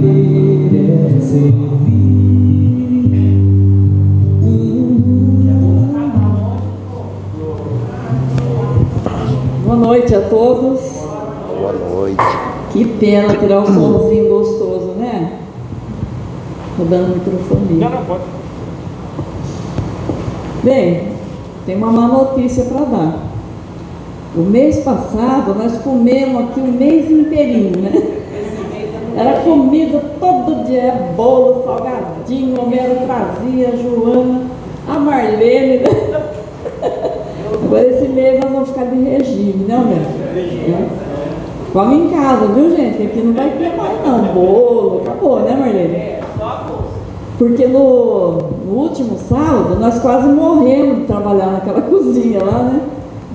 é servir. Boa noite a todos. Boa noite. Que pena tirar o somzinho gostoso, né? Tô dando o microfone. Não, pode. Bem, tem uma má notícia para dar. O mês passado nós comemos aqui o mês inteirinho, né? Era comida todo dia, bolo, salgadinho, o Homero trazia, a Joana, a Marlene, né? Agora esse mês nós vamos ficar de regime, né, Homero? Come em casa, viu, gente? Aqui não vai ter mais não, bolo, acabou, né, Marlene? Porque no último sábado nós quase morremos de trabalhar naquela cozinha lá, né?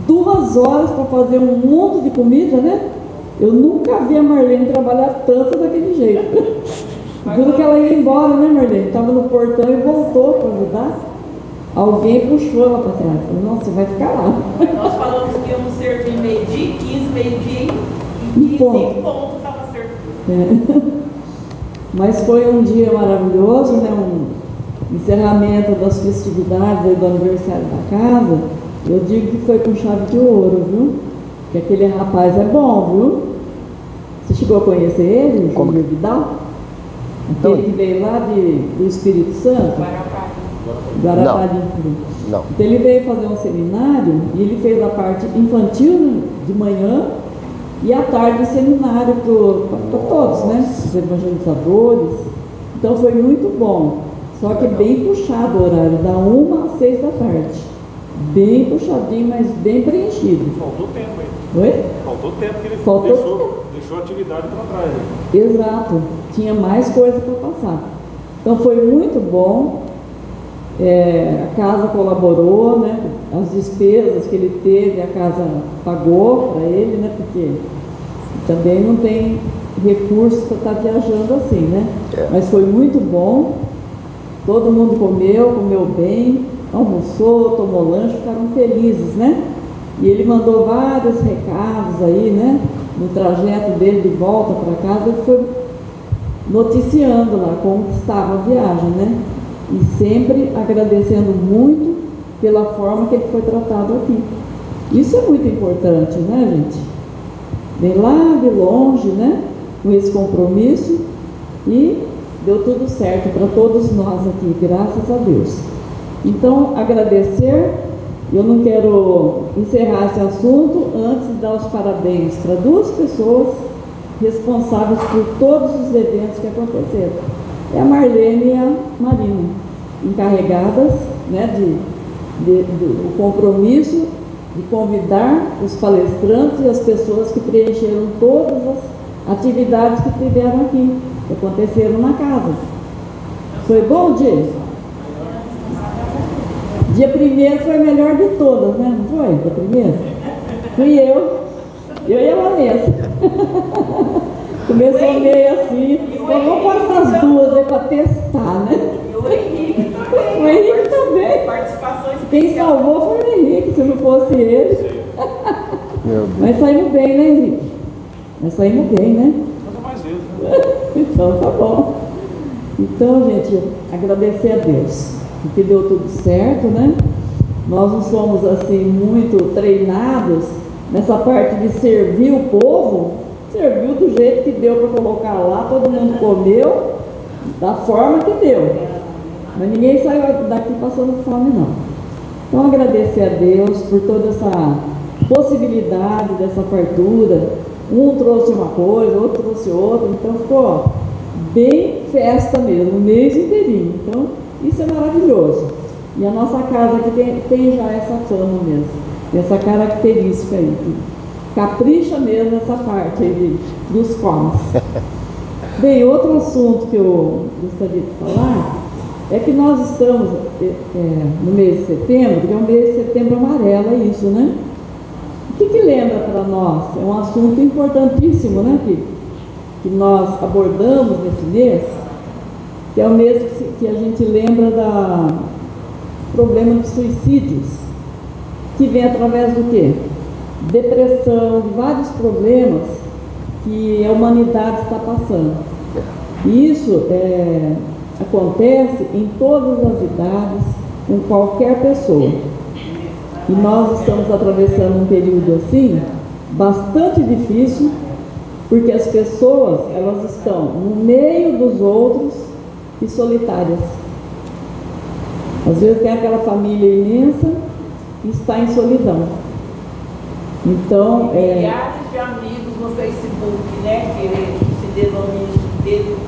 2 horas para fazer um monte de comida, né? Eu nunca vi a Marlene trabalhar tanto daquele jeito. Tudo que ela ia embora, né, Marlene? Estava no portão e voltou para ajudar. Alguém puxou ela para trás. Falei, nossa, você vai ficar lá. Nós falamos que íamos servir meio-dia, 15, meio-dia e 15 ponto estava servindo. É. Mas foi um dia maravilhoso, né? Um encerramento das festividades aí do aniversário da casa. Eu digo que foi com chave de ouro, viu? Que aquele rapaz é bom, viu? Você chegou a conhecer ele, Júlio Vidal? Aquele que veio lá do Espírito Santo? Guarapá de Frio. Não. Então ele veio fazer um seminário e ele fez a parte infantil de manhã e à tarde o seminário para todos, né? Os evangelizadores. Então foi muito bom. Só que bem puxado o horário, da 1 às 6 da tarde. Bem puxadinho, mas bem preenchido. Faltou tempo aí. Oi? Faltou tempo que ele Faltou deixou a atividade para trás. Né? Exato. Tinha mais coisa para passar. Então foi muito bom. A casa colaborou, né? As despesas que ele teve, a casa pagou para ele, né? Porque também não tem recurso para estar viajando assim, né? Mas foi muito bom. Todo mundo comeu bem, almoçou, tomou lanche, ficaram felizes, né? E ele mandou vários recados aí, né? No trajeto dele de volta para casa, ele foi noticiando lá como estava a viagem, né? E sempre agradecendo muito pela forma que ele foi tratado aqui. Isso é muito importante, né, gente? Vem lá de longe, né? Com esse compromisso e deu tudo certo para todos nós aqui, graças a Deus. Então, agradecer. Eu não quero encerrar esse assunto antes de dar os parabéns para 2 pessoas responsáveis por todos os eventos que aconteceram. É a Marlene e a Marina, encarregadas, né, do compromisso de convidar os palestrantes e as pessoas que preencheram todas as atividades que tiveram aqui, que aconteceram na casa. Foi bom o dia? Dia 1º foi o melhor de todas, né? Não foi? Dia 1º? Fui eu e a Vanessa. Começou meio assim, então vamos passar as 2 aí para testar, né? E o Henrique também. O Henrique também. Participação especial. Quem salvou foi o Henrique, se não fosse ele. Mas saímos bem, né, Henrique? Nós saímos bem, né? Fazer mais vezes, né? Então tá bom. Então, gente, agradecer a Deus, porque deu tudo certo, né? Nós não somos assim muito treinados nessa parte de servir o povo. Serviu do jeito que deu para colocar lá, todo mundo comeu da forma que deu. Mas ninguém saiu daqui passando fome, não. Então agradecer a Deus por toda essa possibilidade dessa fartura. Um trouxe uma coisa, outro trouxe outra, então ficou bem festa mesmo, o mês inteirinho. Então isso é maravilhoso. E a nossa casa aqui tem já essa fama mesmo, essa característica aí. Capricha mesmo nessa parte aí dos comes. Bem, outro assunto que eu gostaria de falar é que nós estamos no mês de setembro, que é um mês de setembro amarelo, é isso, né? O que lembra para nós? É um assunto importantíssimo, né? Que nós abordamos nesse mês, que é o mês que a gente lembra do problema de suicídios, que vem através do quê? Depressão, de vários problemas que a humanidade está passando. E isso acontece em todas as idades, com qualquer pessoa. E nós estamos atravessando um período assim, bastante difícil, porque as pessoas, elas estão no meio dos outros e solitárias. Às vezes tem aquela família imensa e está em solidão. Então, milhares de amigos no Facebook, né, que se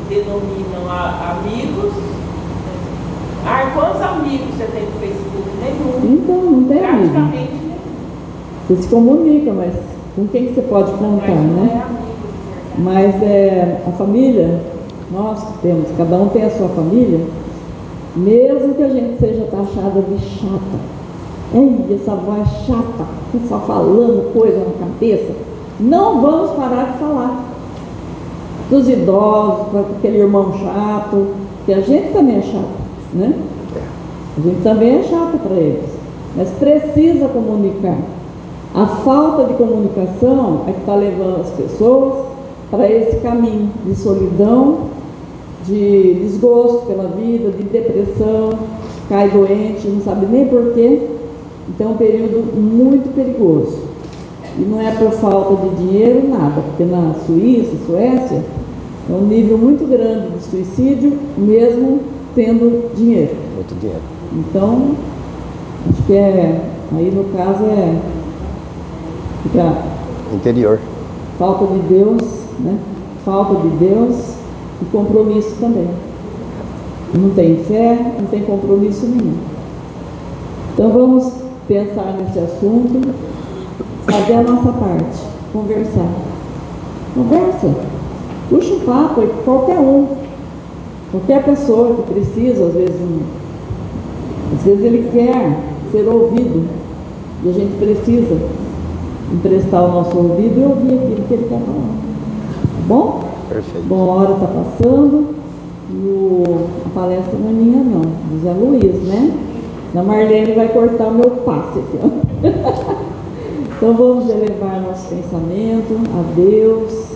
denominam amigos. Quantos amigos você tem no Facebook? Nenhum. Então, não tem amigo. Praticamente nenhum. Você se comunica, mas com quem que você pode contar, né? Mas a família, nós temos, cada um tem a sua família, mesmo que a gente seja taxada de chata. Ei, essa voz chata, só falando coisa na cabeça. Não vamos parar de falar dos idosos, aquele irmão chato, que a gente também é chato, né? A gente também é chato para eles, mas precisa comunicar. A falta de comunicação é que está levando as pessoas para esse caminho de solidão, de desgosto pela vida, de depressão, cai doente, não sabe nem porquê. Então é um período muito perigoso. E não é por falta de dinheiro, nada, porque na Suíça, Suécia, é um nível muito grande de suicídio, mesmo tendo dinheiro. Muito dinheiro. Então, acho que aí no caso fica interior. Falta de Deus, né? Falta de Deus e compromisso também. Não tem fé, não tem compromisso nenhum. Então vamos pensar nesse assunto, fazer a nossa parte, conversar. Conversa, puxa o papo aí, qualquer pessoa que precisa, às vezes ele quer ser ouvido e a gente precisa emprestar o nosso ouvido e ouvir aquilo que ele quer falar. Tá bom? Perfeito. Bom, a hora está passando e a palestra não é minha não, do Zé Luiz, né? A Marlene vai cortar o meu passe aqui, ó. Então vamos elevar nosso pensamento a Deus,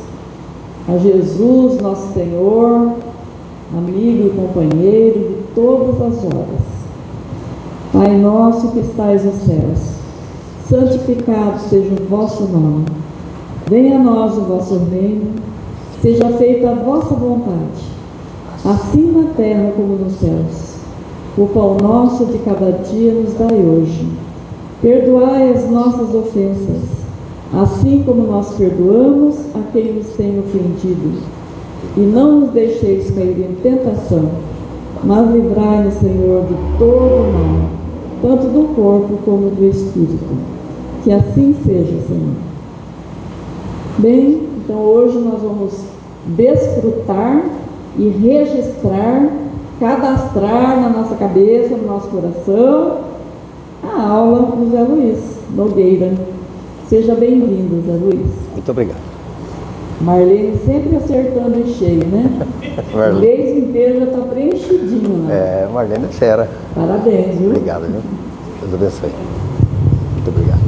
a Jesus, nosso Senhor, amigo e companheiro de todas as horas. Pai nosso que estais nos céus, santificado seja o vosso nome. Venha a nós o vosso reino, seja feita a vossa vontade, assim na terra como nos céus. O pão nosso de cada dia nos dai hoje. Perdoai as nossas ofensas, assim como nós perdoamos a quem nos tem ofendido. E não nos deixeis cair em tentação, mas livrai-nos, Senhor, de todo mal, tanto do corpo como do espírito. Que assim seja, Senhor. Bem, então hoje nós vamos desfrutar e registrar, cadastrar na nossa cabeça, no nosso coração, a aula do Zé Luiz Nogueira. Seja bem-vindo, Zé Luiz. Muito obrigado. Marlene sempre acertando em cheio, né? O mês inteiro já está preenchidinho, né? Marlene é fera. Parabéns, viu? Obrigado, viu? Deus abençoe. Muito obrigado.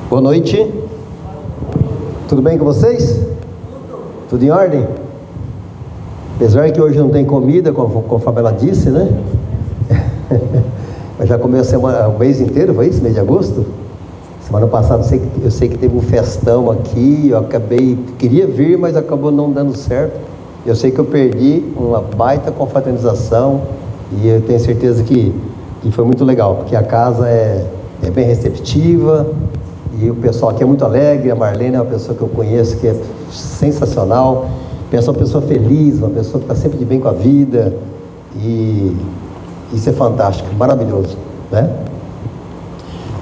Boa noite. Tudo bem com vocês? Tudo em ordem? Apesar que hoje não tem comida, conforme ela disse, né? Mas já comeu o mês inteiro, foi isso? Mês de agosto? Semana passada eu sei que teve um festão aqui, queria vir, mas acabou não dando certo. Eu sei que eu perdi uma baita confraternização e eu tenho certeza que foi muito legal, porque a casa é bem receptiva. E o pessoal aqui é muito alegre. A Marlene é uma pessoa que eu conheço, que é sensacional. Pensa uma pessoa feliz, uma pessoa que está sempre de bem com a vida. E isso é fantástico, maravilhoso, né?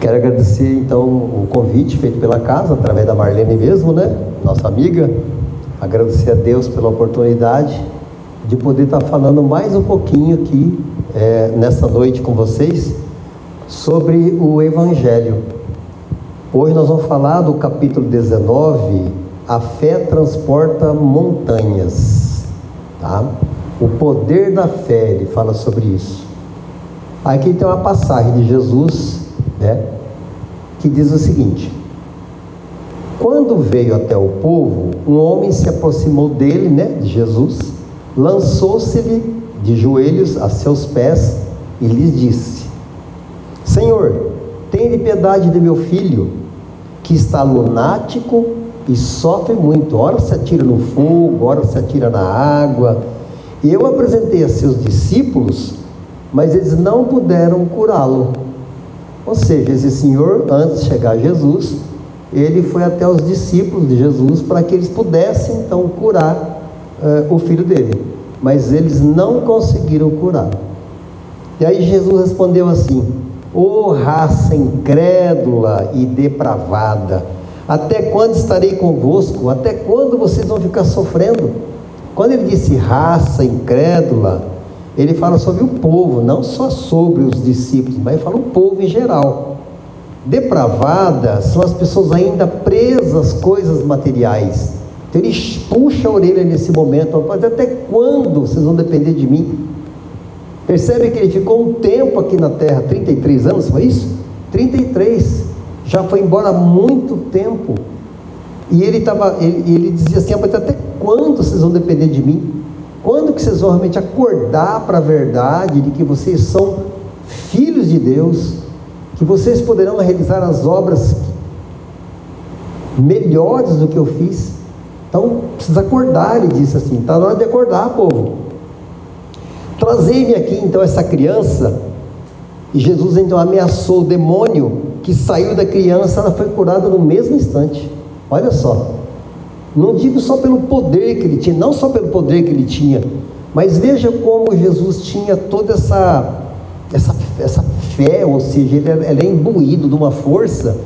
Quero agradecer, então, o convite feito pela casa, através da Marlene mesmo, né? Nossa amiga. Agradecer a Deus pela oportunidade de poder estar falando mais um pouquinho aqui, nessa noite com vocês, sobre o Evangelho. Hoje nós vamos falar do capítulo 19, a fé transporta montanhas, tá? O poder da fé, ele fala sobre isso. Aqui tem uma passagem de Jesus, né, que diz o seguinte: quando veio até o povo, um homem se aproximou dele, né, de Jesus, lançou-se-lhe de joelhos a seus pés e lhes disse: Senhor, tenha piedade de meu filho, que está lunático e sofre muito. Ora se atira no fogo, ora se atira na água. E eu apresentei a seus discípulos, mas eles não puderam curá-lo. Ou seja, esse senhor, antes de chegar a Jesus, ele foi até os discípulos de Jesus para que eles pudessem então curar o filho dele, mas eles não conseguiram curar. E aí Jesus respondeu assim: ô raça incrédula e depravada, até quando estarei convosco? Até quando vocês vão ficar sofrendo? Quando ele disse raça incrédula, ele fala sobre o povo, não só sobre os discípulos, mas ele fala o povo em geral. Depravada são as pessoas ainda presas às coisas materiais. Então ele puxa a orelha nesse momento: mas até quando vocês vão depender de mim? Percebe que ele ficou um tempo aqui na terra, 33 anos, foi isso? 33, já foi embora há muito tempo. E ele dizia assim: mas até quando vocês vão depender de mim? Quando que vocês vão realmente acordar para a verdade de que vocês são filhos de Deus, que vocês poderão realizar as obras melhores do que eu fiz? Então precisa acordar, ele disse assim, está na hora de acordar, povo. Trazei-me aqui então essa criança. E Jesus então ameaçou o demônio que saiu da criança, ela foi curada no mesmo instante. Olha só, não digo só pelo poder que ele tinha, não só pelo poder que ele tinha, mas veja como Jesus tinha toda essa fé, ou seja, ele era imbuído de uma força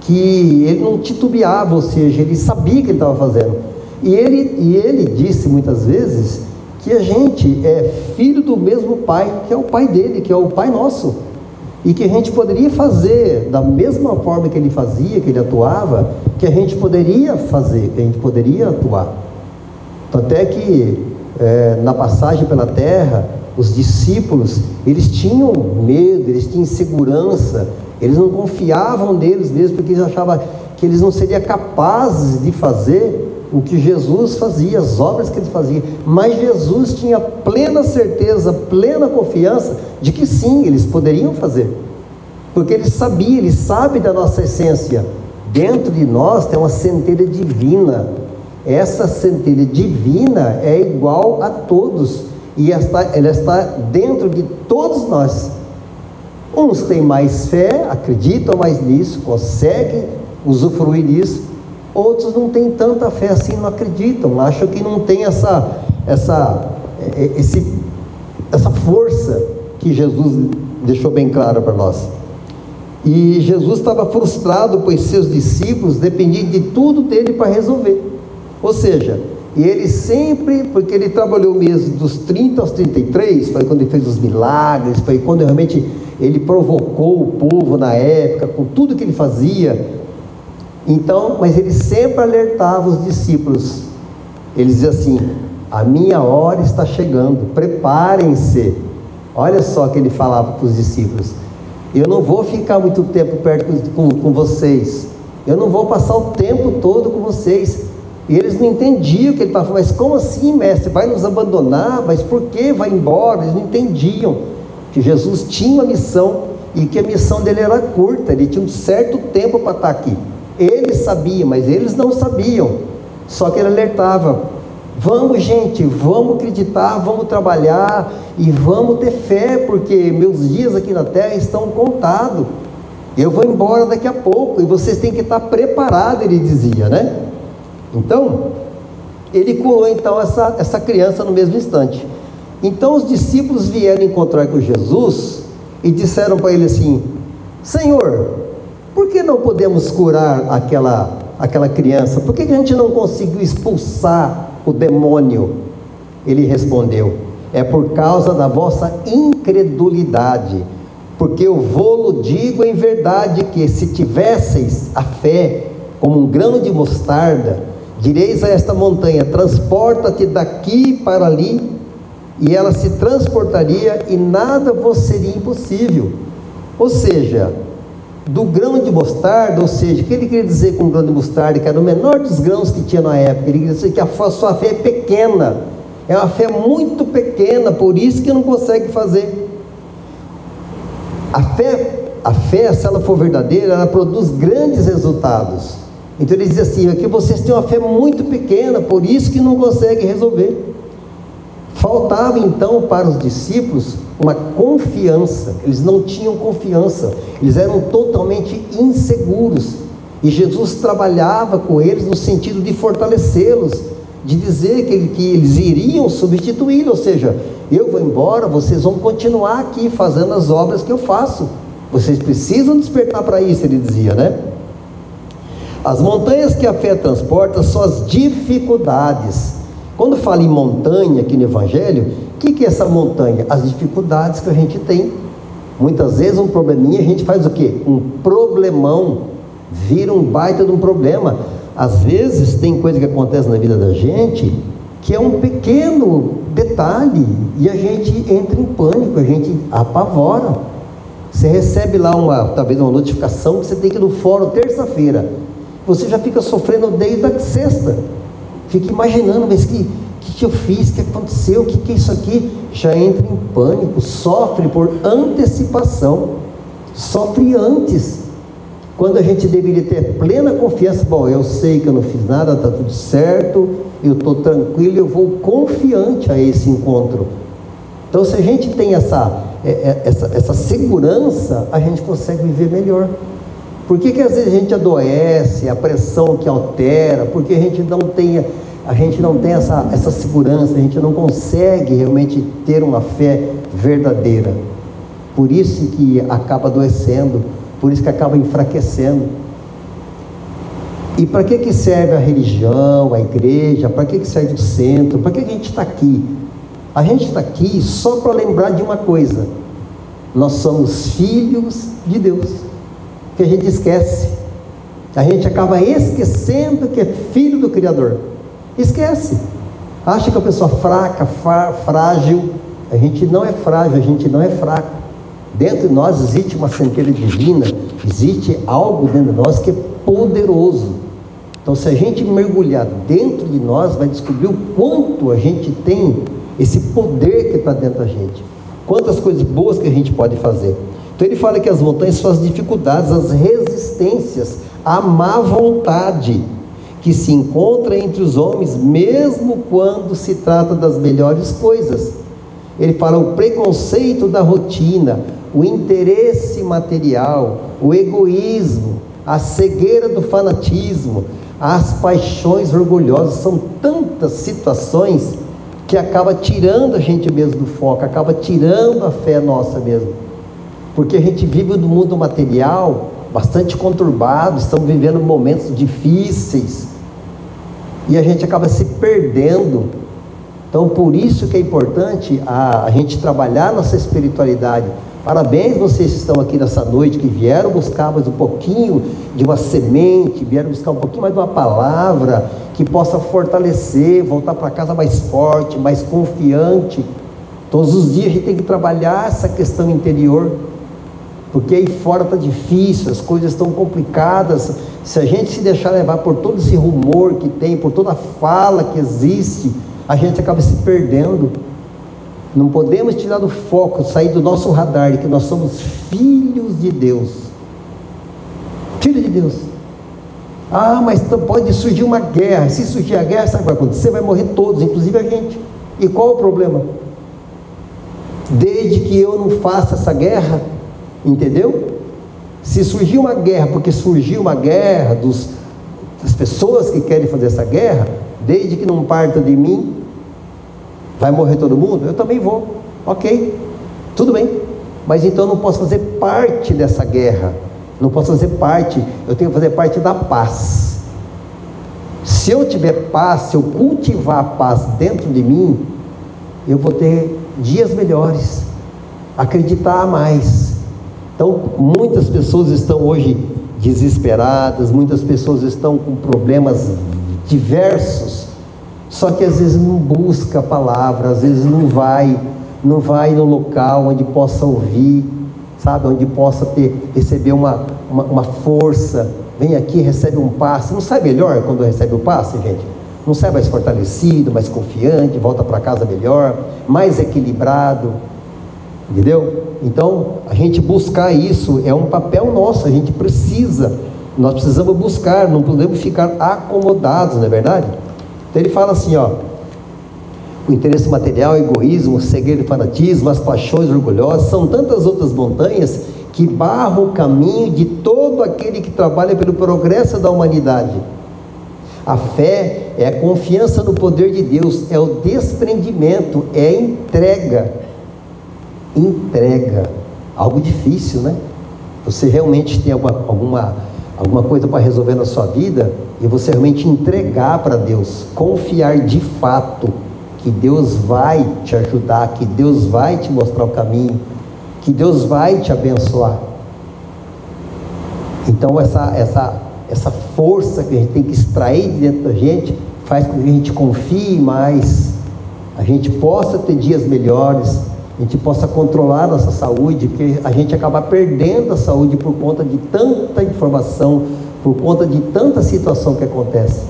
que ele não titubeava, ou seja, ele sabia o que ele estava fazendo. E ele disse muitas vezes que a gente é filho do mesmo Pai, que é o Pai dele, que é o Pai nosso, e que a gente poderia fazer da mesma forma que ele fazia, que ele atuava, que a gente poderia fazer, que a gente poderia atuar. Até que na passagem pela terra, os discípulos, eles tinham medo, eles tinham insegurança, eles não confiavam neles mesmos, porque eles achavam que eles não seriam capazes de fazer o que Jesus fazia, as obras que ele fazia. Mas Jesus tinha plena certeza, plena confiança de que sim, eles poderiam fazer, porque ele sabia, ele sabe da nossa essência. Dentro de nós tem uma centelha divina. Essa centelha divina é igual a todos, e ela está dentro de todos nós. Uns têm mais fé, acreditam mais nisso, conseguem usufruir disso. Outros não têm tanta fé assim, não acreditam, acham que não tem essa força que Jesus deixou bem clara para nós. E Jesus estava frustrado, pois seus discípulos dependiam de tudo dele para resolver. Ou seja, e ele sempre, porque ele trabalhou mesmo dos 30 aos 33, foi quando ele fez os milagres, foi quando realmente ele provocou o povo na época, com tudo que ele fazia. Então, mas ele sempre alertava os discípulos. Ele dizia assim: a minha hora está chegando, preparem-se. Olha só que ele falava para os discípulos: eu não vou ficar muito tempo perto com vocês, eu não vou passar o tempo todo com vocês. E eles não entendiam o que ele estava falando. Mas como assim, mestre? Vai nos abandonar? Mas por que vai embora? Eles não entendiam que Jesus tinha uma missão, e que a missão dele era curta, ele tinha um certo tempo para estar aqui. Ele sabia, mas eles não sabiam. Só que ele alertava: vamos, gente, vamos acreditar, vamos trabalhar e vamos ter fé, porque meus dias aqui na terra estão contados. Eu vou embora daqui a pouco e vocês têm que estar preparados, ele dizia, né? Então, ele curou então essa criança no mesmo instante. Então os discípulos vieram encontrar com Jesus e disseram para ele assim: Senhor, por que não podemos curar aquela criança? Por que a gente não conseguiu expulsar o demônio? Ele respondeu: é por causa da vossa incredulidade. Porque eu vou-lo digo em verdade que se tivesseis a fé como um grão de mostarda, direis a esta montanha: transporta-te daqui para ali, e ela se transportaria, e nada vos seria impossível. Ou seja, do grão de mostarda, ou seja, o que ele queria dizer com o grão de mostarda, que era o menor dos grãos que tinha na época? Ele queria dizer que a sua fé é pequena, é uma fé muito pequena, por isso que não consegue fazer. A fé, se ela for verdadeira, ela produz grandes resultados. Então ele diz assim: aqui vocês têm uma fé muito pequena, por isso que não conseguem resolver. Faltava então para os discípulos uma confiança. Eles não tinham confiança, eles eram totalmente inseguros, e Jesus trabalhava com eles no sentido de fortalecê-los, de dizer que eles iriam substituí-lo. Ou seja, eu vou embora, vocês vão continuar aqui fazendo as obras que eu faço, vocês precisam despertar para isso, ele dizia, né? As montanhas que a fé transporta são as dificuldades. Quando fala em montanha aqui no Evangelho, o que é essa montanha? As dificuldades que a gente tem. Muitas vezes um probleminha, a gente faz o quê? Um problemão, vira um baita de um problema. Às vezes tem coisa que acontece na vida da gente que é um pequeno detalhe, e a gente entra em pânico, a gente apavora. Você recebe lá talvez uma notificação que você tem que ir no fórum terça-feira, você já fica sofrendo desde a sexta, fica imaginando, mas que eu fiz, o que aconteceu, o que é isso aqui? Já entra em pânico, sofre por antecipação, sofre antes, quando a gente deveria ter plena confiança. Bom, eu sei que eu não fiz nada, está tudo certo, eu estou tranquilo, eu vou confiante a esse encontro. Então, se a gente tem essa segurança, a gente consegue viver melhor. Por que às vezes a gente adoece, a pressão que altera? Porque a gente não tem essa segurança, a gente não consegue realmente ter uma fé verdadeira. Por isso que acaba adoecendo, por isso que acaba enfraquecendo. E para que serve a religião, a igreja? Para que serve o centro? Para que a gente está aqui? A gente está aqui só para lembrar de uma coisa: nós somos filhos de Deus, que a gente esquece. A gente acaba esquecendo que é filho do Criador. Esquece. Acha que é uma pessoa fraca, frágil. A gente não é frágil, a gente não é fraco. Dentro de nós existe uma centelha divina, existe algo dentro de nós que é poderoso. Então, se a gente mergulhar dentro de nós, vai descobrir o quanto a gente tem esse poder que está dentro da gente, quantas coisas boas que a gente pode fazer. Então ele fala que as montanhas são as dificuldades, as resistências, a má vontade que se encontra entre os homens, mesmo quando se trata das melhores coisas. Ele fala o preconceito da rotina, o interesse material, o egoísmo, a cegueira do fanatismo, as paixões orgulhosas. São tantas situações que acaba tirando a gente mesmo do foco, acaba tirando a fé nossa mesmo, porque a gente vive no mundo material bastante conturbado, estamos vivendo momentos difíceis, e a gente acaba se perdendo. Então por isso que é importante a gente trabalhar nossa espiritualidade. Parabéns vocês que estão aqui nessa noite, que vieram buscar mais um pouquinho de uma semente, vieram buscar um pouquinho mais de uma palavra, que possa fortalecer, voltar para casa mais forte, mais confiante. Todos os dias a gente tem que trabalhar essa questão interior, porque aí fora está difícil, as coisas estão complicadas. Se a gente se deixar levar por todo esse rumor que tem, por toda a fala que existe, a gente acaba se perdendo. Não podemos tirar do foco, sair do nosso radar, de que nós somos filhos de Deus. Filho de Deus. Ah, mas pode surgir uma guerra. Se surgir a guerra, sabe o que vai acontecer? Vai morrer todos, inclusive a gente. E qual o problema? Desde que eu não faça essa guerra, entendeu? Se surgir uma guerra, porque surgiu uma guerra das pessoas que querem fazer essa guerra, desde que não parta de mim, vai morrer todo mundo? Eu também vou. Ok, tudo bem. Mas então eu não posso fazer parte dessa guerra. Não posso fazer parte, eu tenho que fazer parte da paz. Se eu tiver paz, se eu cultivar a paz dentro de mim, eu vou ter dias melhores, acreditar mais, Então, muitas pessoas estão hoje desesperadas, muitas pessoas estão com problemas diversos, só que às vezes não busca a palavra, às vezes não vai no local onde possa ouvir, sabe, onde possa receber uma força. Vem aqui, recebe um passe. Não sai melhor quando recebe o passe, gente? Não sai mais fortalecido, mais confiante, volta para casa melhor, mais equilibrado, entendeu? Então, a gente buscar isso é um papel nosso, nós precisamos buscar, não podemos ficar acomodados, não é verdade? Então ele fala assim, ó: o interesse material, o egoísmo, o segredo, o fanatismo, as paixões orgulhosas, são tantas outras montanhas que barram o caminho de todo aquele que trabalha pelo progresso da humanidade. A fé é a confiança no poder de Deus, é o desprendimento, é a entrega, algo difícil, né? Você realmente tem alguma coisa para resolver na sua vida, e você realmente entregar para Deus, confiar de fato que Deus vai te ajudar, que Deus vai te mostrar o caminho, que Deus vai te abençoar. Então essa força que a gente tem que extrair de dentro da gente, faz com que a gente confie mais, a gente possa ter dias melhores, a gente possa controlar a nossa saúde, porque a gente acaba perdendo a saúde por conta de tanta informação, por conta de tanta situação que acontece.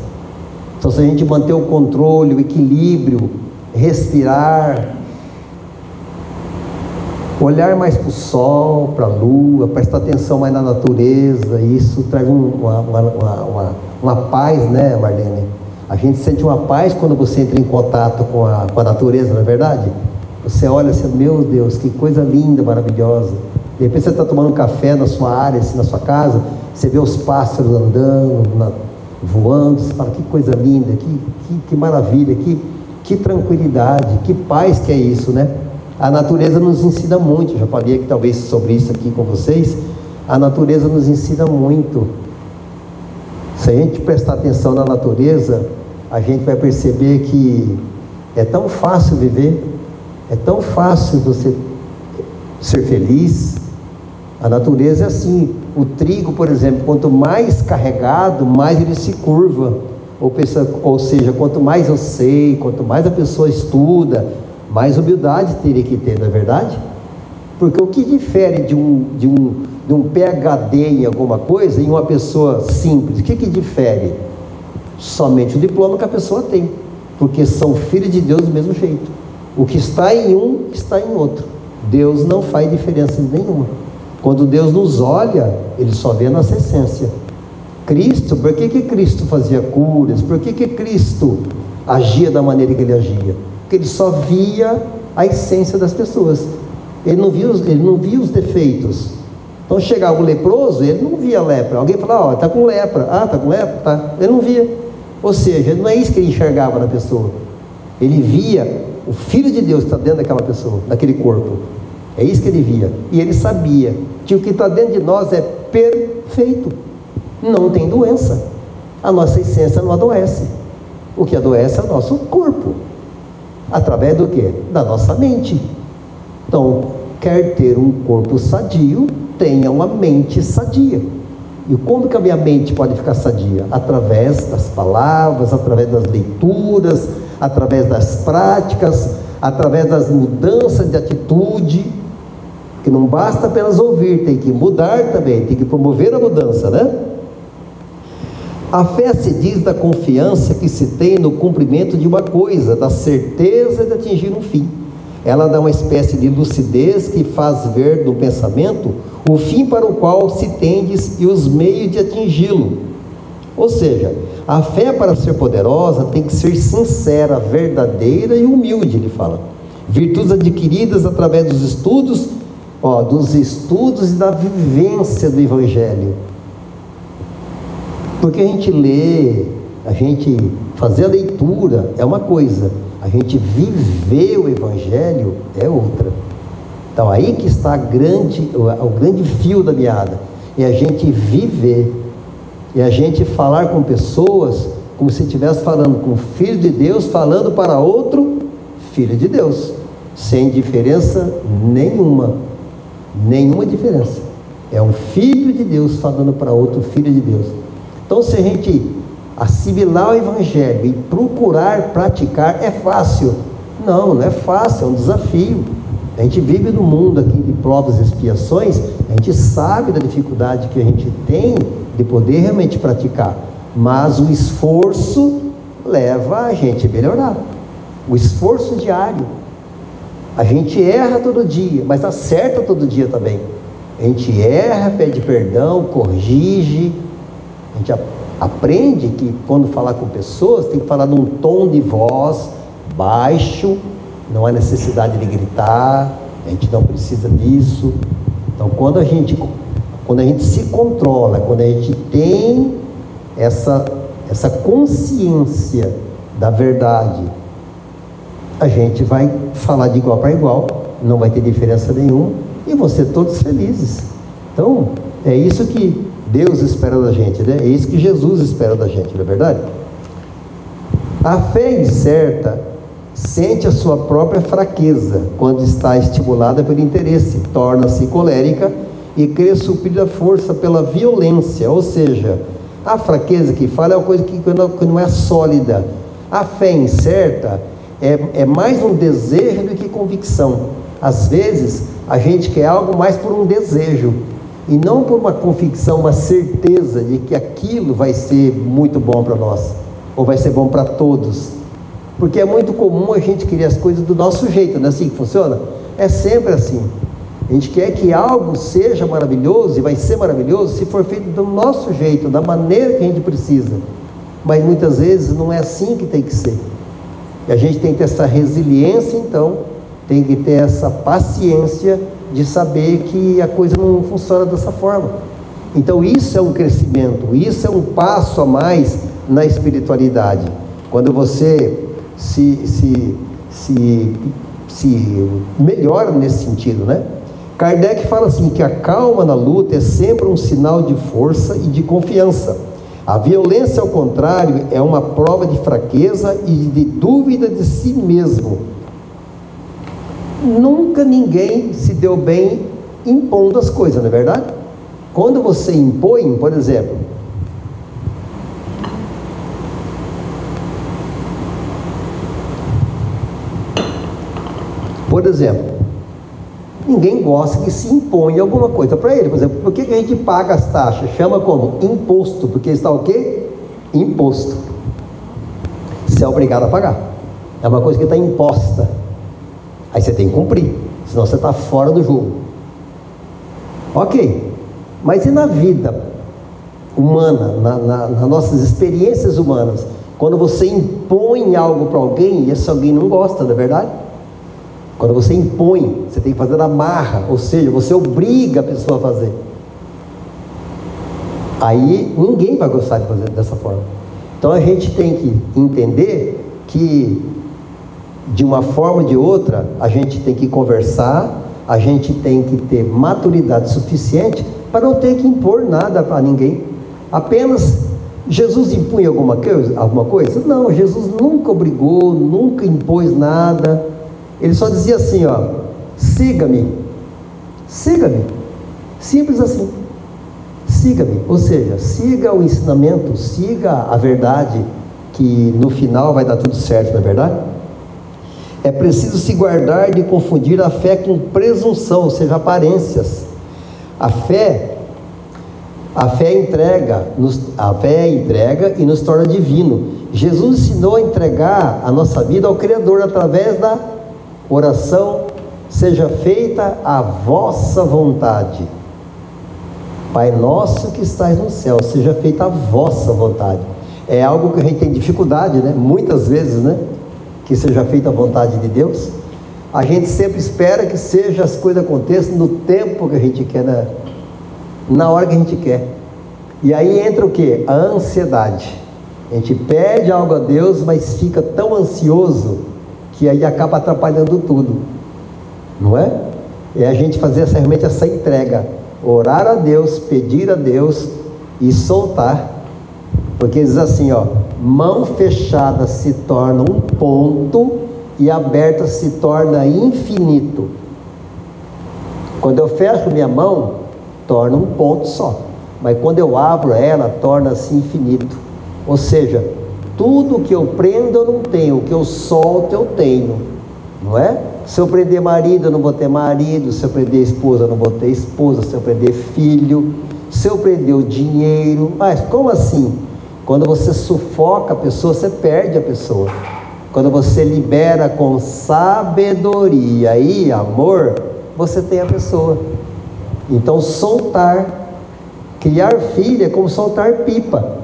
Então, se a gente manter o controle, o equilíbrio, respirar, olhar mais para o sol, para a lua, prestar atenção mais na natureza, isso traz uma paz, né, Marlene? A gente sente uma paz quando você entra em contato com a natureza, não é verdade? Você olha assim, meu Deus, que coisa linda, maravilhosa. De repente você está tomando um café na sua área, assim, na sua casa, você vê os pássaros andando, voando, você fala, que coisa linda, que maravilha, que tranquilidade, que paz que é isso, né? A natureza nos ensina muito, eu já falei aqui talvez sobre isso aqui com vocês. A natureza nos ensina muito. Se a gente prestar atenção na natureza, a gente vai perceber que é tão fácil viver, é tão fácil você ser feliz. A natureza é assim. O trigo, por exemplo, quanto mais carregado, mais ele se curva. Ou seja, quanto mais eu sei, quanto mais a pessoa estuda, mais humildade teria que ter, não é verdade? Porque o que difere de um PhD em alguma coisa em uma pessoa simples? O que difere? Somente o diploma que a pessoa tem, porque são filhos de Deus do mesmo jeito. O que está em um, está em outro. Deus não faz diferença nenhuma. Quando Deus nos olha, Ele só vê a nossa essência. Cristo, por que Cristo fazia curas? Por que Cristo agia da maneira que Ele agia? Porque Ele só via a essência das pessoas. Ele não via os defeitos. Então chegava o leproso, ele não via lepra. Alguém falava, está com lepra. Ah, está com lepra? Tá. Ele não via. Ou seja, não é isso que ele enxergava na pessoa. Ele via o Filho de Deus que está dentro daquela pessoa, daquele corpo. É isso que ele via. E ele sabia que o que está dentro de nós é perfeito. Não tem doença. A nossa essência não adoece. O que adoece é o nosso corpo. Através do quê? Da nossa mente. Então, quer ter um corpo sadio, tenha uma mente sadia. E como que a minha mente pode ficar sadia? Através das palavras, através das leituras, através das práticas, através das mudanças de atitude, que não basta apenas ouvir, tem que mudar também, tem que promover a mudança, né? A fé se diz da confiança que se tem no cumprimento de uma coisa, da certeza de atingir um fim. Ela dá uma espécie de lucidez que faz ver no pensamento o fim para o qual se tendes e os meios de atingi-lo. Ou seja, a fé, para ser poderosa, tem que ser sincera, verdadeira e humilde, ele fala. Virtudes adquiridas através dos estudos e da vivência do Evangelho. Porque a gente lê, a gente fazer a leitura é uma coisa, a gente viver o Evangelho é outra. Então aí que está o grande fio da meada, é a gente viver, é a gente falar com pessoas como se estivesse falando com o Filho de Deus, falando para outro Filho de Deus, sem diferença nenhuma diferença. É um filho de Deus falando para outro filho de Deus. Então, se a gente assimilar o Evangelho e procurar praticar, é fácil? Não, não é fácil, é um desafio. A gente vive num mundo aqui de provas e expiações, a gente sabe da dificuldade que a gente tem de poder realmente praticar, mas o esforço leva a gente a melhorar. O esforço diário. A gente erra todo dia, mas acerta todo dia também. A gente erra, pede perdão, corrige. A gente aprende que quando falar com pessoas tem que falar num tom de voz baixo, não há necessidade de gritar, a gente não precisa disso. Então, quando a gente se controla, quando a gente tem essa consciência da verdade, a gente vai falar de igual para igual, não vai ter diferença nenhuma e vão ser todos felizes. Então, é isso que Deus espera da gente, né? É isso que Jesus espera da gente, não é verdade? A fé incerta sente a sua própria fraqueza quando está estimulada pelo interesse, torna-se colérica e crê suprir a força pela violência, ou seja, a fraqueza que fala é uma coisa que não é sólida. A fé incerta é mais um desejo do que convicção. Às vezes a gente quer algo mais por um desejo e não por uma convicção, uma certeza de que aquilo vai ser muito bom para nós ou vai ser bom para todos. Porque é muito comum a gente querer as coisas do nosso jeito, não é assim que funciona? É sempre assim. A gente quer que algo seja maravilhoso e vai ser maravilhoso se for feito do nosso jeito, da maneira que a gente precisa. Mas muitas vezes não é assim que tem que ser. E a gente tem que ter essa resiliência, então, tem que ter essa paciência de saber que a coisa não funciona dessa forma. Então isso é um crescimento, isso é um passo a mais na espiritualidade. Quando você se melhora nesse sentido, né? Kardec fala assim, que a calma na luta é sempre um sinal de força e de confiança. A violência, ao contrário, é uma prova de fraqueza e de dúvida de si mesmo. Nunca ninguém se deu bem impondo as coisas, não é verdade? Quando você impõe, por exemplo, ninguém gosta que se imponha alguma coisa para ele. Por exemplo, por que a gente paga as taxas? Chama como? Imposto, porque está o quê? Imposto. Você é obrigado a pagar. É uma coisa que está imposta. Aí você tem que cumprir, senão você está fora do jogo. Ok, mas e na vida humana, nas nossas experiências humanas, quando você impõe algo para alguém e esse alguém não gosta, não é verdade? Quando você impõe, você tem que fazer na marra, ou seja, você obriga a pessoa a fazer. Aí ninguém vai gostar de fazer dessa forma. Então a gente tem que entender que, de uma forma ou de outra, a gente tem que conversar, a gente tem que ter maturidade suficiente para não ter que impor nada para ninguém. Apenas Jesus impunha alguma coisa? Não, Jesus nunca obrigou, nunca impôs nada. Ele só dizia assim, ó, siga-me, siga-me, simples assim, siga-me, ou seja, siga o ensinamento, siga a verdade, que no final vai dar tudo certo, não é verdade? É preciso se guardar de confundir a fé com presunção, ou seja, aparências. A fé entrega e nos torna divino. Jesus ensinou a entregar a nossa vida ao Criador através da oração: seja feita a vossa vontade. Pai nosso que estais no céu, seja feita a vossa vontade. É algo que a gente tem dificuldade, né? Muitas vezes, né? Que seja feita a vontade de Deus. A gente sempre espera que as coisas aconteçam no tempo que a gente quer, né? Na hora que a gente quer. E aí entra o que? A ansiedade. A gente pede algo a Deus, mas fica tão ansioso que aí acaba atrapalhando tudo, não é? É a gente fazer realmente essa entrega, orar a Deus, pedir a Deus e soltar, porque diz assim, ó, mão fechada se torna um ponto e aberta se torna infinito. Quando eu fecho minha mão, torna um ponto só. Mas quando eu abro ela, torna-se infinito. Ou seja, tudo que eu prendo eu não tenho, o que eu solto eu tenho, não é? Se eu prender marido eu não vou ter marido, se eu prender esposa eu não vou ter esposa, se eu prender filho, se eu prender o dinheiro. Mas como assim? Quando você sufoca a pessoa, você perde a pessoa. Quando você libera com sabedoria e amor, você tem a pessoa. Então soltar, criar filho é como soltar pipa.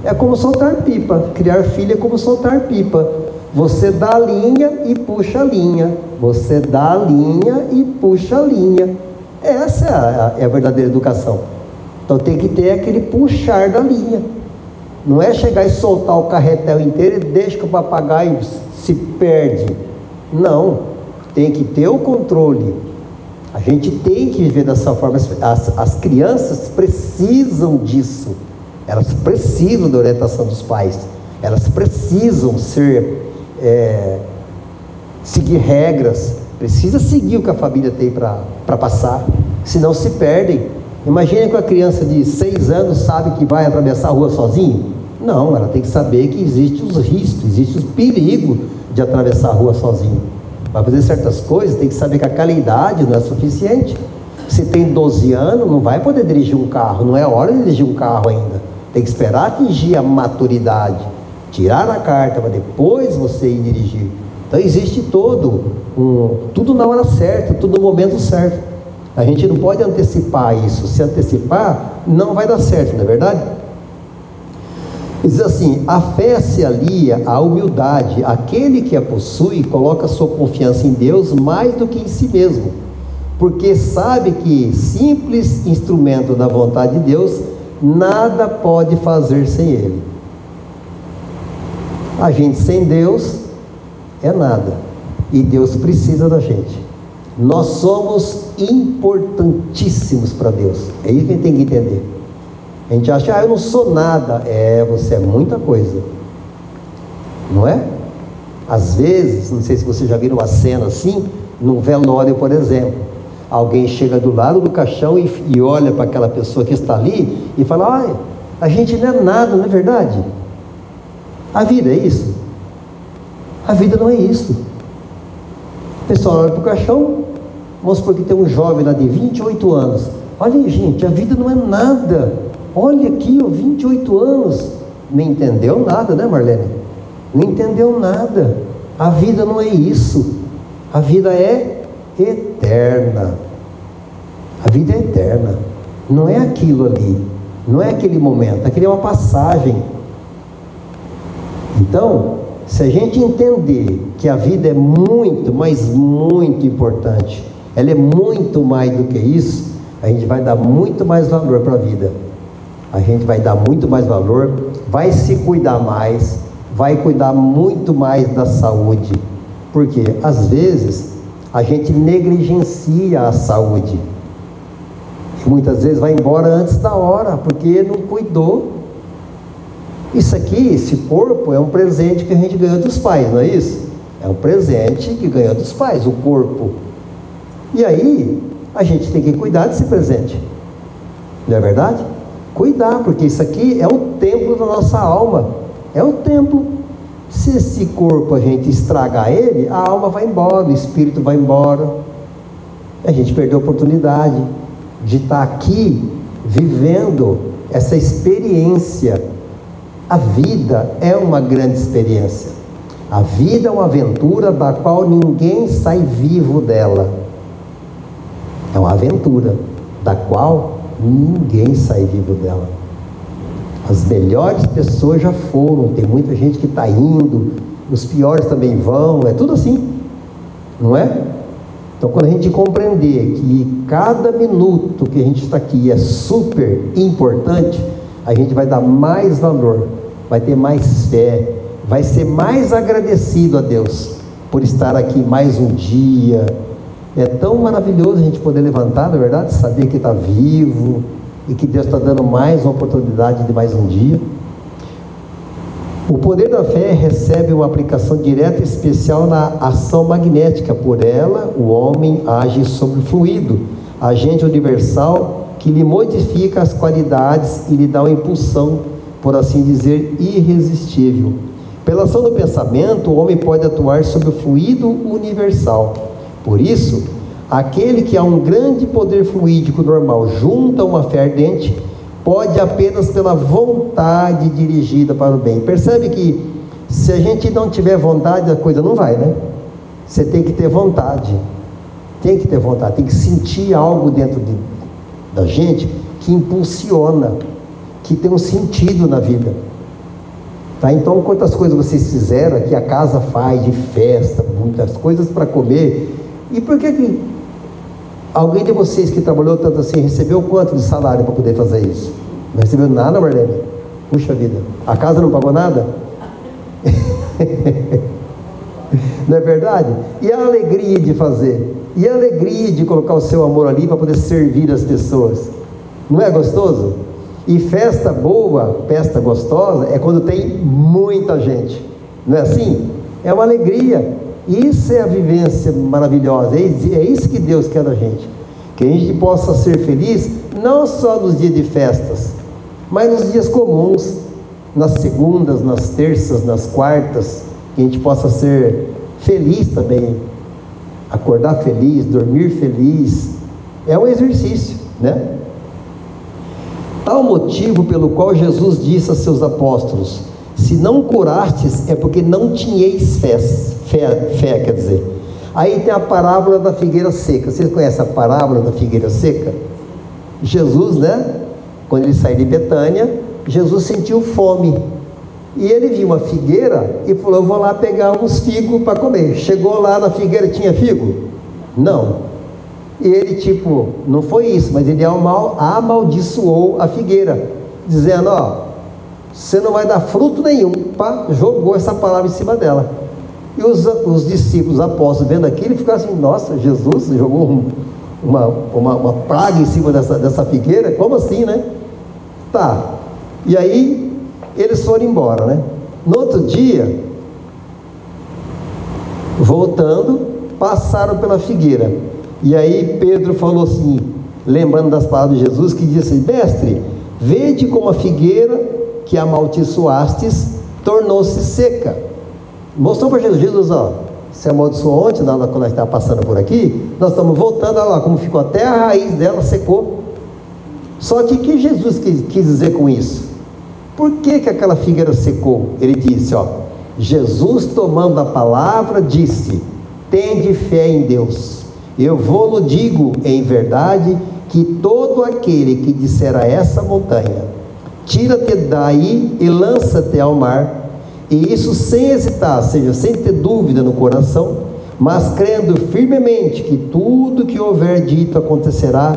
É como soltar pipa. Criar filho é como soltar pipa. Você dá a linha e puxa a linha. Você dá a linha e puxa a linha. Essa é a verdadeira educação. Então tem que ter aquele puxar da linha. Não é chegar e soltar o carretel inteiro e deixa que o papagaio se perde. Não. Tem que ter o controle. A gente tem que viver dessa forma. As crianças precisam disso. Elas precisam da orientação dos pais. Elas precisam seguir regras. Precisa seguir o que a família tem para passar. Senão se perdem. Imagina que uma criança de 6 anos sabe que vai atravessar a rua sozinho. Não, ela tem que saber que existem os riscos, existe o perigo de atravessar a rua sozinho. Para fazer certas coisas, tem que saber que aquela idade não é suficiente. Se tem 12 anos, não vai poder dirigir um carro, não é hora de dirigir um carro ainda. Tem que esperar atingir a maturidade, tirar a carta, para depois você ir dirigir. Então existe tudo na hora certa, tudo no momento certo. A gente não pode antecipar isso. Se antecipar, não vai dar certo, não é verdade? Diz assim: a fé se alia à humildade. Aquele que a possui coloca sua confiança em Deus mais do que em si mesmo, porque sabe que, simples instrumento da vontade de Deus, nada pode fazer sem Ele. A gente sem Deus é nada, e Deus precisa da gente. Nós somos importantíssimos para Deus. É isso que a gente tem que entender. A gente acha, eu não sou nada. Você é muita coisa, não é? Às vezes, não sei se você já viu uma cena assim, num velório, por exemplo, alguém chega do lado do caixão e olha para aquela pessoa que está ali e fala: a gente não é nada, não é verdade? A vida é isso? A vida não é isso. O pessoal olha para o caixão, vamos supor que tem um jovem lá de 28 anos. Olha aí, gente, a vida não é nada. Olha aqui, 28 anos. Não entendeu nada, né, Marlene? Não entendeu nada. A vida não é isso. A vida é eterna. A vida é eterna. Não é aquilo ali. Não é aquele momento. Aquilo é uma passagem. Então, se a gente entender que a vida é muito, mas muito importante, ela é muito mais do que isso, a gente vai dar muito mais valor para a vida. A gente vai dar muito mais valor, vai se cuidar mais, vai cuidar muito mais da saúde. Porque às vezes a gente negligencia a saúde. E muitas vezes vai embora antes da hora, porque não cuidou. Isso aqui, esse corpo, é um presente que a gente ganhou dos pais, não é isso? É um presente que ganhou dos pais, o corpo. E aí, a gente tem que cuidar desse presente. Não é verdade? Cuidar, porque isso aqui é o templo da nossa alma. É o templo. Se esse corpo a gente estragar ele, a alma vai embora, o espírito vai embora. A gente perdeu a oportunidade de estar aqui vivendo essa experiência. A vida é uma grande experiência. A vida é uma aventura da qual ninguém sai vivo dela. É uma aventura da qual ninguém sai vivo dela. As melhores pessoas já foram, tem muita gente que está indo, os piores também vão, é tudo assim, não é? Então, quando a gente compreender que cada minuto que a gente está aqui é super importante, a gente vai dar mais valor, vai ter mais fé, vai ser mais agradecido a Deus por estar aqui mais um dia. É tão maravilhoso a gente poder levantar, na verdade, saber que está vivo e que Deus está dando mais uma oportunidade de mais um dia. O poder da fé recebe uma aplicação direta e especial na ação magnética. Por ela, o homem age sobre o fluido, agente universal que lhe modifica as qualidades e lhe dá uma impulsão, por assim dizer, irresistível. Pela ação do pensamento, o homem pode atuar sobre o fluido universal. Por isso, aquele que há um grande poder fluídico normal junto a uma fé ardente, pode apenas pela vontade dirigida para o bem. Percebe que se a gente não tiver vontade, a coisa não vai, né? Você tem que ter vontade. Tem que ter vontade, tem que sentir algo dentro da gente que impulsiona, que tem um sentido na vida. Tá? Então, quantas coisas vocês fizeram aqui, a casa faz de festa, muitas coisas para comer. E por que alguém de vocês que trabalhou tanto assim, recebeu quanto de salário para poder fazer isso? Não recebeu nada, Marlene? Puxa vida, a casa não pagou nada? Não é verdade? E a alegria de fazer? E a alegria de colocar o seu amor ali para poder servir as pessoas? Não é gostoso? E festa boa, festa gostosa, é quando tem muita gente. Não é assim? É uma alegria. Isso é a vivência maravilhosa. É isso que Deus quer da gente. Que a gente possa ser feliz, não só nos dias de festas, mas nos dias comuns, nas segundas, nas terças, nas quartas, que a gente possa ser feliz também. Acordar feliz, dormir feliz, é um exercício, né? Tal motivo pelo qual Jesus disse a seus apóstolos: se não curastes, é porque não tinhais fé, quer dizer. Aí tem a parábola da figueira seca. Vocês conhecem a parábola da figueira seca? Jesus, né? Quando ele saiu de Betânia, Jesus sentiu fome. E ele viu uma figueira e falou: eu vou lá pegar uns figos para comer. Chegou lá na figueira, tinha figo? Não. E ele não foi isso, mas ele amaldiçoou a figueira, dizendo: ó, você não vai dar fruto nenhum. Pá, jogou essa palavra em cima dela. E os discípulos, os apóstolos, vendo aquilo, ficaram assim: nossa, Jesus jogou uma praga em cima dessa figueira? Como assim, né? Tá. E aí eles foram embora, né? No outro dia, voltando, passaram pela figueira. E aí Pedro falou assim, lembrando das palavras de Jesus, que disse assim: mestre, vede como a figueira que amaldiçoastes tornou-se seca. Mostrou para Jesus: ó, você amaldiçoou ontem, quando a gente estava passando por aqui, nós estamos voltando, olha lá como ficou, até a raiz dela secou. Só que o que Jesus quis dizer com isso? Por que aquela figueira secou? Ele disse, ó, Jesus, tomando a palavra, disse: tende fé em Deus. Eu vou-lo digo em verdade, que todo aquele que disser a essa montanha: tira-te daí e lança-te ao mar, e isso sem hesitar, ou seja, sem ter dúvida no coração, mas crendo firmemente que tudo que houver dito acontecerá,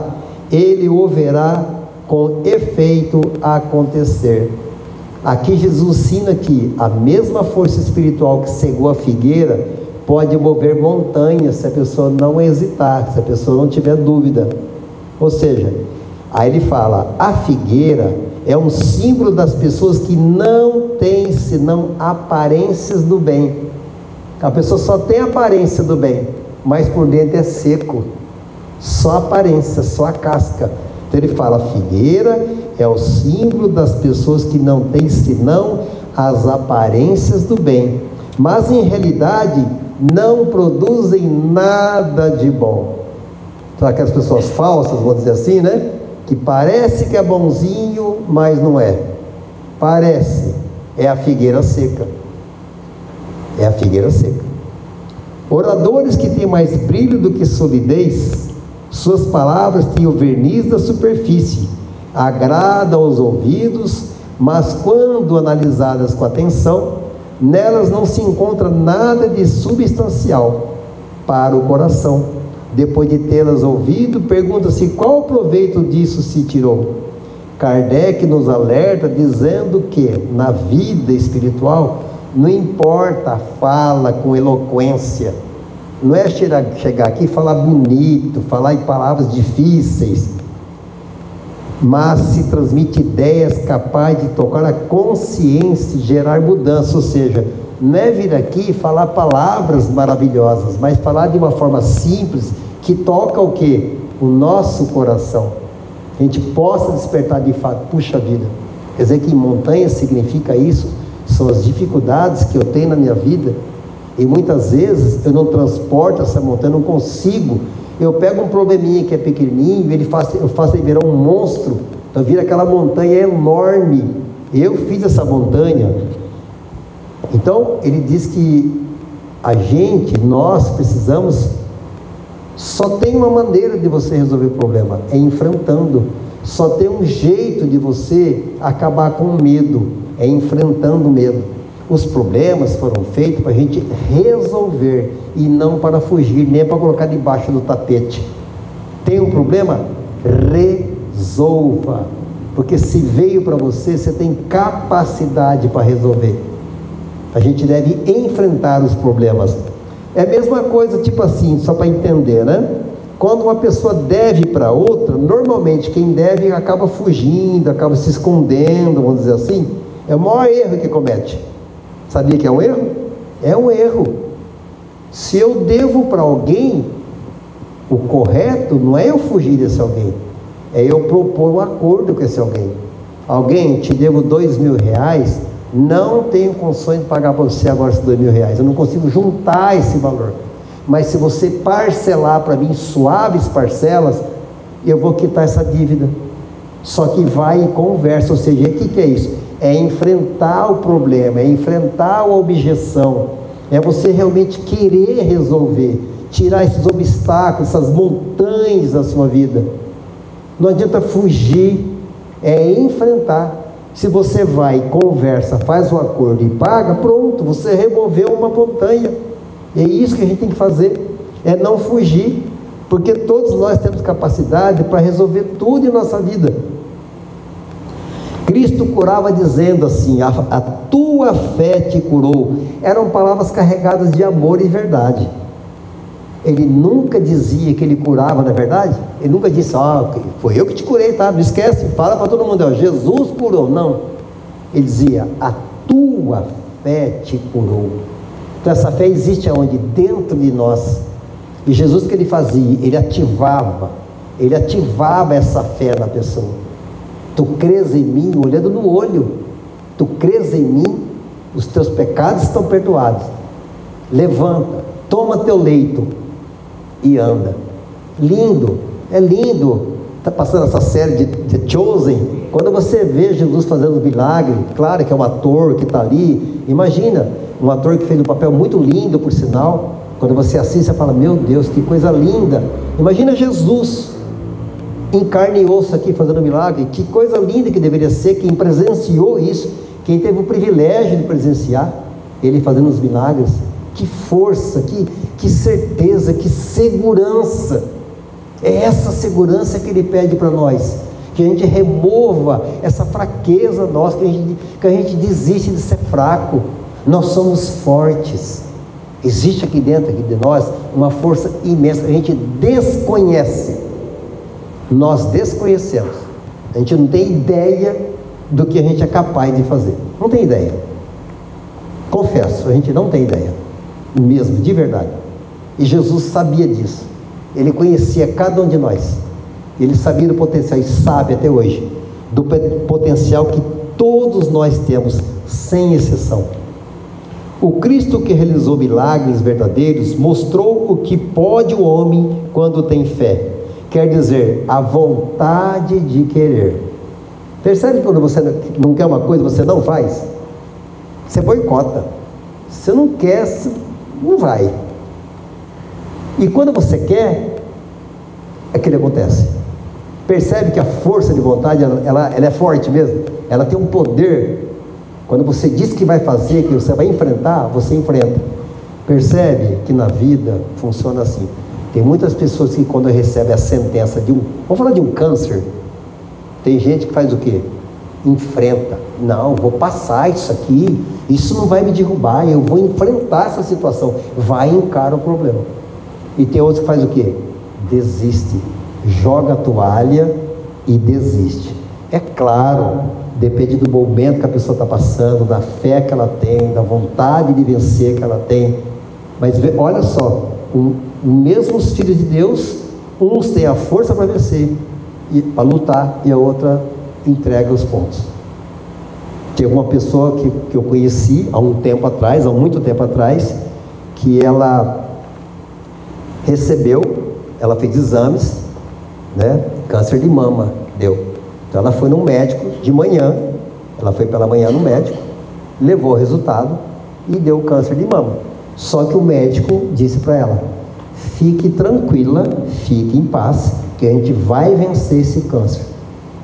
ele o verá com efeito acontecer. Aqui Jesus ensina que a mesma força espiritual que cegou a figueira pode mover montanhas se a pessoa não hesitar, se a pessoa não tiver dúvida. Ou seja, aí ele fala: a figueira é um símbolo das pessoas que não têm senão aparências do bem. A pessoa só tem aparência do bem, mas por dentro é seco, só aparência, só a casca. Então ele fala: a figueira é o símbolo das pessoas que não têm senão as aparências do bem, mas em realidade não produzem nada de bom. São aquelas pessoas falsas, vamos dizer assim, né? Que parece que é bonzinho, mas não é. Parece. É a figueira seca. É a figueira seca. Oradores que têm mais brilho do que solidez, suas palavras têm o verniz da superfície, agradam aos ouvidos, mas quando analisadas com atenção, nelas não se encontra nada de substancial para o coração. Depois de tê-las ouvido, pergunta-se qual o proveito disso se tirou. Kardec nos alerta dizendo que na vida espiritual não importa a fala com eloquência, não é chegar aqui e falar bonito, falar em palavras difíceis, mas se transmite ideias capazes de tocar a consciência e gerar mudança. Ou seja, não é vir aqui e falar palavras maravilhosas, mas falar de uma forma simples, que toca o quê? O nosso coração. a gente possa despertar de fato, puxa vida, quer dizer que montanha significa isso, são as dificuldades que eu tenho na minha vida, e muitas vezes eu não transporto essa montanha, não consigo, eu pego um probleminha que é pequenininho, eu faço ele virar um monstro, então vira aquela montanha enorme, eu fiz essa montanha. Então ele diz que nós precisamos, só tem uma maneira de você resolver o problema, é enfrentando. Só tem um jeito de você acabar com o medo, é enfrentando o medo. Os problemas foram feitos para a gente resolver e não para fugir, nem para colocar debaixo do tapete. Tem um problema? Resolva, porque se veio para você, você tem capacidade para resolver. A gente deve enfrentar os problemas. É a mesma coisa, tipo assim, só para entender, né? Quando uma pessoa deve para outra, normalmente quem deve acaba fugindo, acaba se escondendo, vamos dizer assim. É o maior erro que comete. Sabia que é um erro? É um erro. Se eu devo para alguém, o correto não é eu fugir desse alguém, é eu propor um acordo com esse alguém. Alguém, te devo R$2.000, não tenho condições de pagar para você agora esses R$2.000, eu não consigo juntar esse valor, mas se você parcelar para mim suaves parcelas, eu vou quitar essa dívida. Só que vai e conversa, ou seja, o que é isso? É enfrentar o problema, é enfrentar a objeção, é você realmente querer resolver, tirar esses obstáculos, essas montanhas da sua vida. Não adianta fugir, é enfrentar. Se você vai, conversa, faz um acordo e paga, pronto, você removeu uma montanha. E é isso que a gente tem que fazer, é não fugir, porque todos nós temos capacidade para resolver tudo em nossa vida. Cristo curava dizendo assim, a tua fé te curou. Eram palavras carregadas de amor e verdade. Ele nunca dizia que ele curava, não é verdade? Ele nunca disse, foi eu que te curei, tá? Não esquece, fala para todo mundo, Jesus curou. Não, ele dizia, a tua fé te curou. Então essa fé existe aonde? Dentro de nós. E Jesus, o que ele fazia? Ele ativava essa fé na pessoa. Tu crês em mim, olhando no olho, tu crês em mim, os teus pecados estão perdoados, levanta, toma teu leito e anda. Lindo, é lindo. Está passando essa série de The Chosen, quando você vê Jesus fazendo milagre, claro que é um ator que está ali, imagina, um ator que fez um papel muito lindo, por sinal, quando você assiste, você fala, meu Deus, que coisa linda. Imagina Jesus em carne e osso aqui fazendo milagre, que coisa linda que deveria ser, quem presenciou isso, quem teve o privilégio de presenciar ele fazendo os milagres, que força, que certeza, que segurança. É essa segurança que ele pede para nós, que a gente remova essa fraqueza nossa, que a gente desiste de ser fraco. Nós somos fortes. Existe aqui dentro de nós uma força imensa, a gente desconhece. Nós desconhecemos, a gente não tem ideia do que a gente é capaz de fazer, não tem ideia, confesso, a gente não tem ideia, mesmo, de verdade. E Jesus sabia disso, ele conhecia cada um de nós, ele sabia do potencial, e sabe até hoje, do potencial que todos nós temos, sem exceção. O Cristo que realizou milagres verdadeiros, mostrou o que pode o homem quando tem fé. Quer dizer, a vontade de querer. Percebe quando você não quer uma coisa, você não faz? Você boicota. Você não quer, você não vai. E quando você quer, é que acontece. Percebe que a força de vontade, ela é forte mesmo. Ela tem um poder. Quando você diz que vai fazer, que você vai enfrentar, você enfrenta. Percebe que na vida funciona assim. Tem muitas pessoas que quando recebem a sentença de vamos falar de um câncer, tem gente que faz o quê? Enfrenta. Não, vou passar isso aqui, isso não vai me derrubar, eu vou enfrentar essa situação. Vai e encara o problema. E tem outros que faz o quê? Desiste. Joga a toalha e desiste. É claro, depende do momento que a pessoa está passando, da fé que ela tem, da vontade de vencer que ela tem. Mas olha só, mesmo os filhos de Deus, uns têm a força para vencer para lutar e a outra entrega os pontos. Tem uma pessoa que eu conheci há muito tempo atrás, que ela ela fez exames, né? Câncer de mama deu. Então ela foi no médico de manhã, ela foi pela manhã no médico, levou o resultado e deu câncer de mama. Só que o médico disse para ela: fique tranquila, fique em paz, que a gente vai vencer esse câncer.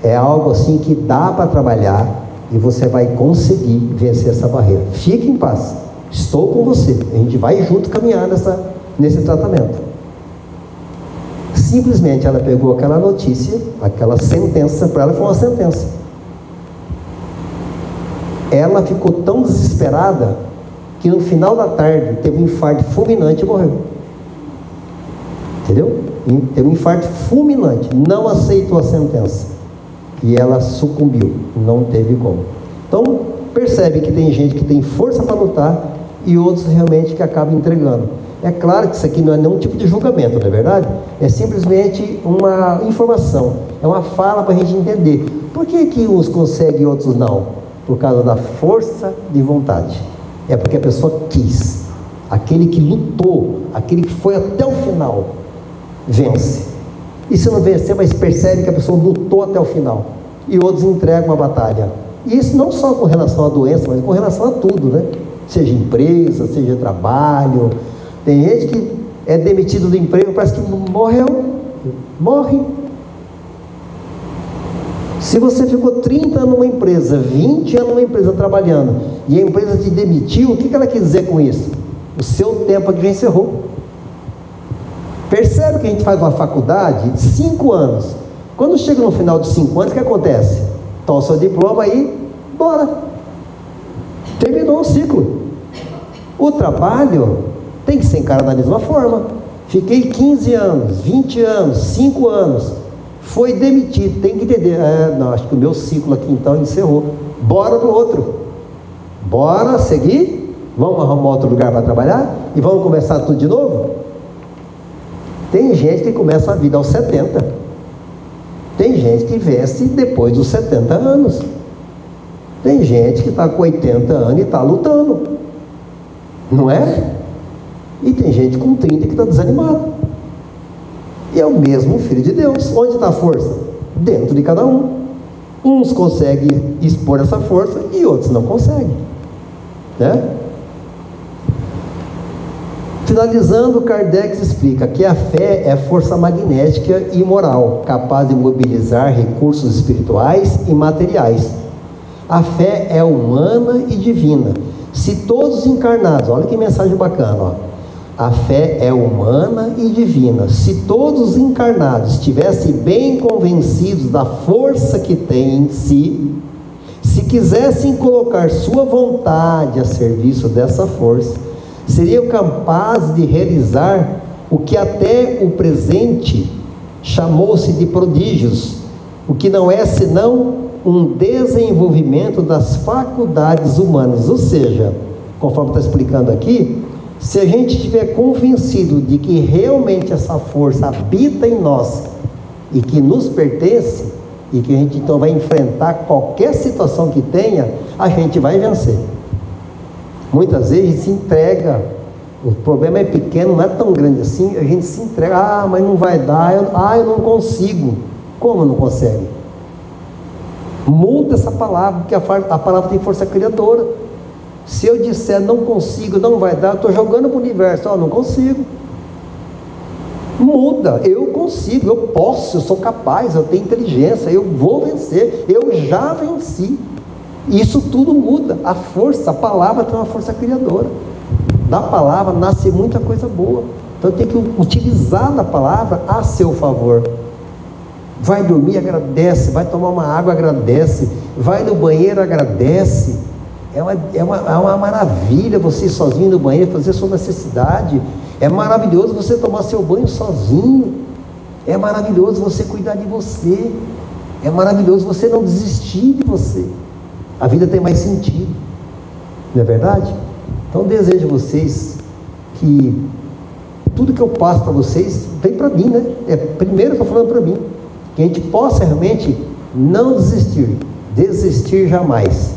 É algo assim que dá para trabalhar e você vai conseguir vencer essa barreira. Fique em paz, estou com você, a gente vai junto caminhar nesse tratamento. Simplesmente ela pegou aquela notícia, aquela sentença, para ela foi uma sentença. Ela ficou tão desesperada que no final da tarde teve um infarto fulminante e morreu. Entendeu? Teve um infarto fulminante, não aceitou a sentença e ela sucumbiu, não teve como. Então percebe que tem gente que tem força para lutar e outros realmente que acabam entregando. É claro que isso aqui não é nenhum tipo de julgamento, não é verdade? É simplesmente uma informação, é uma fala para a gente entender. Por que uns conseguem e outros não? Por causa da força de vontade. É porque a pessoa quis. Aquele que lutou, aquele que foi até o final, vence. E se não vencer, mas percebe que a pessoa lutou até o final. E outros entregam a batalha. E isso não só com relação à doença, mas com relação a tudo, né? Seja empresa, seja trabalho. Tem gente que é demitido do emprego, parece que morre. Se você ficou 30 anos numa empresa, 20 anos numa empresa trabalhando, e a empresa te demitiu, o que ela quer dizer com isso? O seu tempo aqui já encerrou. Percebe que a gente faz uma faculdade de 5 anos. Quando chega no final de 5 anos, o que acontece? Toma o seu diploma aí, bora. Terminou o ciclo. O trabalho tem que ser encarado da mesma forma. Fiquei 15 anos, 20 anos, 5 anos. Foi demitido, tem que entender. Não, acho que o meu ciclo aqui então encerrou. Bora para o outro. Bora seguir. Vamos arrumar outro lugar para trabalhar e vamos começar tudo de novo. Tem gente que começa a vida aos 70. Tem gente que vence depois dos 70 anos. Tem gente que está com 80 anos e está lutando. Não é? E tem gente com 30 que está desanimado. E é o mesmo Filho de Deus. Onde está a força? Dentro de cada um. Uns conseguem expor essa força e outros não conseguem, né? Finalizando, Kardec explica que a fé é força magnética e moral, capaz de mobilizar recursos espirituais e materiais. A fé é humana e divina. Se todos encarnados, olha que mensagem bacana, ó. A fé é humana e divina. Se todos encarnados estivessem bem convencidos da força que têm em si, se quisessem colocar sua vontade a serviço dessa força, seriam capazes de realizar o que até o presente chamou-se de prodígios, o que não é senão um desenvolvimento das faculdades humanas. Ou seja, conforme está explicando aqui, se a gente estiver convencido de que realmente essa força habita em nós e que nos pertence, e que a gente então vai enfrentar qualquer situação que tenha, a gente vai vencer. Muitas vezes a gente se entrega, o problema é pequeno, não é tão grande assim, a gente se entrega, mas não vai dar, eu não consigo. Como não consegue? Muda essa palavra, porque a palavra tem força criadora. Se eu disser não consigo, não vai dar, eu estou jogando para o universo, não consigo. Muda, eu consigo, eu posso, eu sou capaz, eu tenho inteligência, eu vou vencer, eu já venci. Isso tudo muda. A força, a palavra tem uma força criadora. Da palavra nasce muita coisa boa. Então tem que utilizar a palavra a seu favor. Vai dormir, agradece. Vai tomar uma água, agradece. Vai no banheiro, agradece. É uma maravilha você ir sozinho no banheiro, fazer sua necessidade. É maravilhoso você tomar seu banho sozinho. É maravilhoso você cuidar de você. É maravilhoso você não desistir de você. A vida tem mais sentido, não é verdade? Então desejo a vocês que tudo que eu passo para vocês vem para mim, né? Primeiro eu estou falando para mim, que a gente possa realmente não desistir jamais.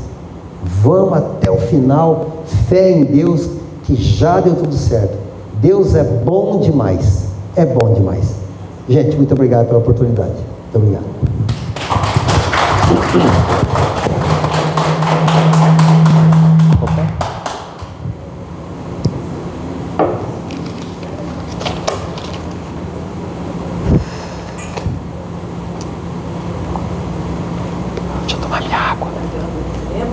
Vamos até o final, fé em Deus, que já deu tudo certo. Deus é bom demais, é bom demais. Gente, muito obrigado pela oportunidade. Muito obrigado. Deixa eu tomar minha água.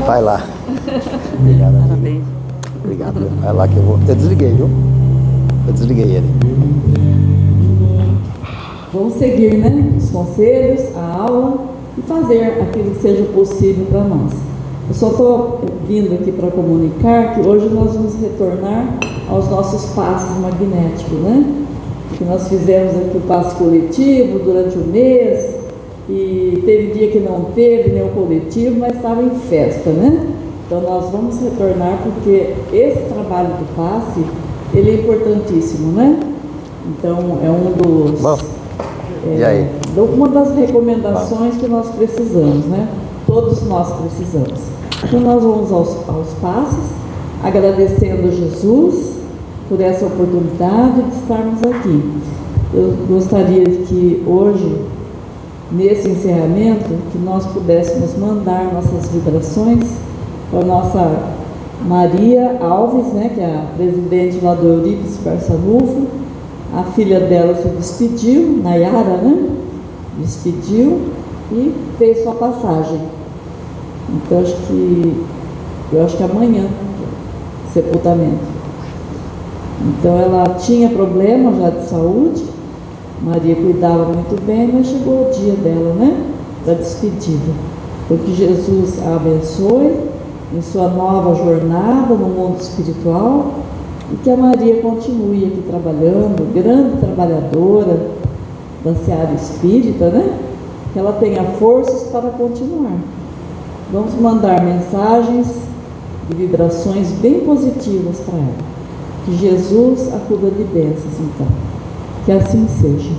Vai lá. Obrigado. Parabéns. Obrigado. Vai lá que eu vou. Eu desliguei, viu? Eu desliguei ele. Vamos seguir, né? Os conselhos, a aula e fazer aquilo que seja possível para nós. Eu só estou vindo aqui para comunicar que hoje nós vamos retornar aos nossos passes magnéticos, né? Que nós fizemos aqui o passe coletivo durante o mês e teve dia que não teve nenhum coletivo, mas estava em festa, né? Então nós vamos retornar porque esse trabalho do passe, ele é importantíssimo, né? Então é um dos... Bom, e aí? Uma das recomendações que nós precisamos, né? Todos nós precisamos. Então nós vamos aos passes, agradecendo Jesus por essa oportunidade de estarmos aqui. Eu gostaria de que hoje, nesse encerramento, que nós pudéssemos mandar nossas vibrações para a nossa Maria Alves, né, que é a presidente lá do Eurípides Barçanufo. A filha dela se despediu, Nayara, né? Despediu e fez sua passagem. Então eu acho que amanhã, sepultamento. Então ela tinha problema já de saúde, Maria cuidava muito bem, mas chegou o dia dela, né? Da despedida. Então que Jesus a abençoe em sua nova jornada no mundo espiritual. E que a Maria continue aqui trabalhando, grande trabalhadora da seara espírita, né? Que ela tenha forças para continuar. Vamos mandar mensagens e vibrações bem positivas para ela. Que Jesus a cubra de bênçãos, então. Que assim seja.